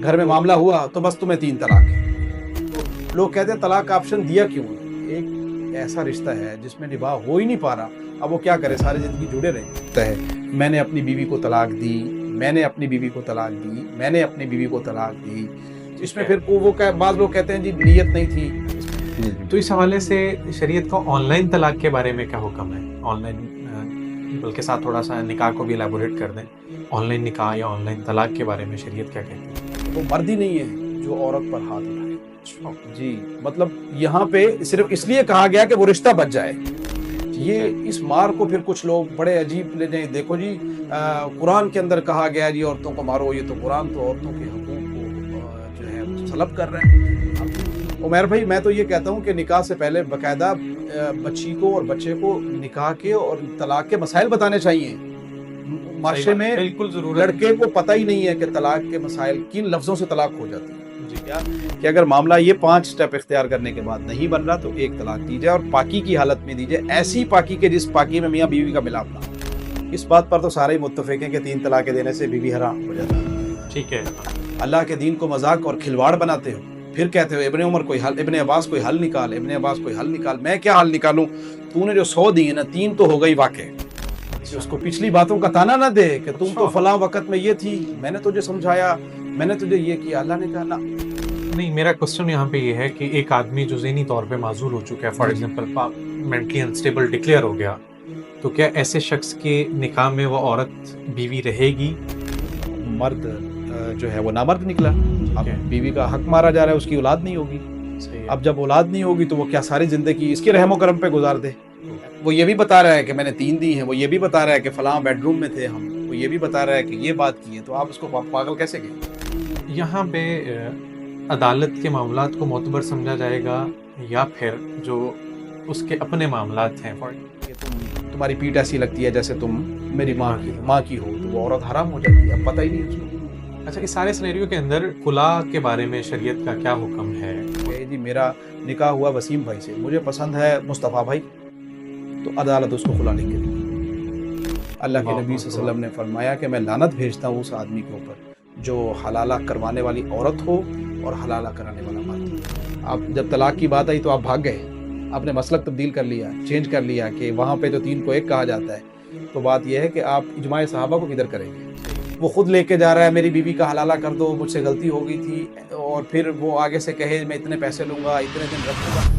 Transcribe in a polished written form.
گھر میں معاملہ ہوا تو بس تمہیں 3 طلاق ہے۔ لوگ کہتے ہیں طلاق کا آپشن دیا کیوں ہے؟ ایک ایسا رشتہ ہے جس میں نباہ ہو ہی نہیں پا رہا، اب وہ کیا کرے، ساری زندگی جڑے رہے۔ میں نے اپنی بیوی کو طلاق دی، میں نے اپنی بیوی کو طلاق دی، میں نے اپنی بیوی کو طلاق دی، اس میں پھر وہ بعض لوگ کہتے ہیں جی نیت نہیں تھی۔ تو اس حوالے سے شریعت کا آن لائن طلاق کے بارے میں کیا حکم ہے؟ آن لائن بلکہ ساتھ تھوڑا سا نکاح کو بھی الیبوریٹ کر دیں، آن لائن نکاح یا آن لائن طلاق کے بارے میں شریعت کیا کہتی ہے؟ وہ مرد ہی نہیں ہے جو عورت پر ہاتھ اٹھائے۔ جی مطلب یہاں پہ صرف اس لیے کہا گیا کہ وہ رشتہ بچ جائے۔ یہ اس مار کو پھر کچھ لوگ بڑے عجیب لے جائیں، دیکھو جی قرآن کے اندر کہا گیا جی عورتوں کو مارو، یہ تو قرآن تو عورتوں کے حقوق کو جو ہے سلب کر رہے ہیں۔ عمیر بھائی میں تو یہ کہتا ہوں کہ نکاح سے پہلے باقاعدہ بچی کو اور بچے کو نکاح کے اور طلاق کے مسائل بتانے چاہیے۔ معاشرے میں بالکل ضرورت لڑکے کو پتہ ہی نہیں ہے کہ طلاق کے مسائل کن لفظوں سے طلاق ہو جاتی ہے۔ کہ اگر معاملہ یہ 5 سٹیپ اختیار کرنے کے بعد نہیں بن رہا تو 1 طلاق دی جائے، اور پاکی کی حالت میں دی جائے، ایسی پاکی کے جس پاکی میں میاں بیوی کا ملاپ نہ ہو۔ اس بات پر تو سارے متفق ہیں کہ 3 طلاقیں دینے سے بیوی حرام ہو جاتا ہے۔ ٹھیک ہے، اللہ کے دین کو مذاق اور کھلواڑ بناتے ہو، پھر کہتے ہو ابن عمر کوئی حل، ابن عباس کوئی حل نکال، ابن عباس کوئی حل نکال۔ میں کیا حل نکالوں؟ تو نے جو 100 دی ہیں نا، 3 تو ہو گئی واقع۔ اس کو پچھلی باتوں کا تانا نہ دے کہ تم تو فلاں وقت میں یہ تھی، میں نے تجھے سمجھایا، میں نے تجھے یہ کیا۔ اللہ نے کہا نہ۔ نہیں، میرا کوسچن یہاں پہ یہ ہے کہ ایک آدمی جو ذہنی طور پہ معذور ہو چکا ہے، for example mentally unstable declare ہو گیا، تو کیا ایسے شخص کے نکاح میں وہ عورت بیوی رہے گی؟ مرد جو ہے وہ نامرد نکلا، اب بیوی کا حق مارا جا رہا ہے، اس کی اولاد نہیں ہوگی۔ اب جب اولاد نہیں ہوگی تو وہ کیا ساری زندگی اس کے رحم و کرم پہ گزار دے؟ وہ یہ بھی بتا رہا ہے کہ میں نے 3 دی ہیں، وہ یہ بھی بتا رہا ہے کہ فلاں بیڈ روم میں تھے ہم، وہ یہ بھی بتا رہا ہے کہ یہ بات کی ہے، تو آپ اس کو پاگل کیسے کہیں؟ یہاں پہ عدالت کے معاملات کو معتبر سمجھا جائے گا یا پھر جو اس کے اپنے معاملات ہیں؟ تمہاری پیٹھ ایسی لگتی ہے جیسے تم میری ماں کی ہو، تو وہ عورت حرام ہو جاتی ہے، اب پتہ ہی نہیں اس کو۔ اچھا، اس سارے سینیریو کے اندر خلا کے بارے میں شریعت کا کیا حکم ہے؟ جی میرا نکاح ہوا وسیم بھائی سے، مجھے پسند ہے مصطفیٰ بھائی، تو عدالت اس کو خلا نہیں کرے۔ اللہ کے نبی صلی اللہ علیہ وسلم نے فرمایا کہ میں لعنت بھیجتا ہوں اس آدمی کے اوپر جو حلالہ کروانے والی عورت ہو اور حلالہ کرانے والا مرد۔ اب جب طلاق کی بات آئی تو آپ بھاگ گئے، آپ نے مسلک تبدیل کر لیا، چینج کر لیا کہ وہاں پہ تو 3 کو 1 کہا جاتا ہے۔ تو بات یہ ہے کہ آپ اجماع صحابہ کو کدھر کریں گے؟ وہ خود لے کے جا رہا ہے میری بیوی کا حلالہ کر دو، مجھ سے غلطی ہو گئی تھی، اور پھر وہ آگے سے کہے میں اتنے پیسے لوں گا، اتنے دن رکھوں گا۔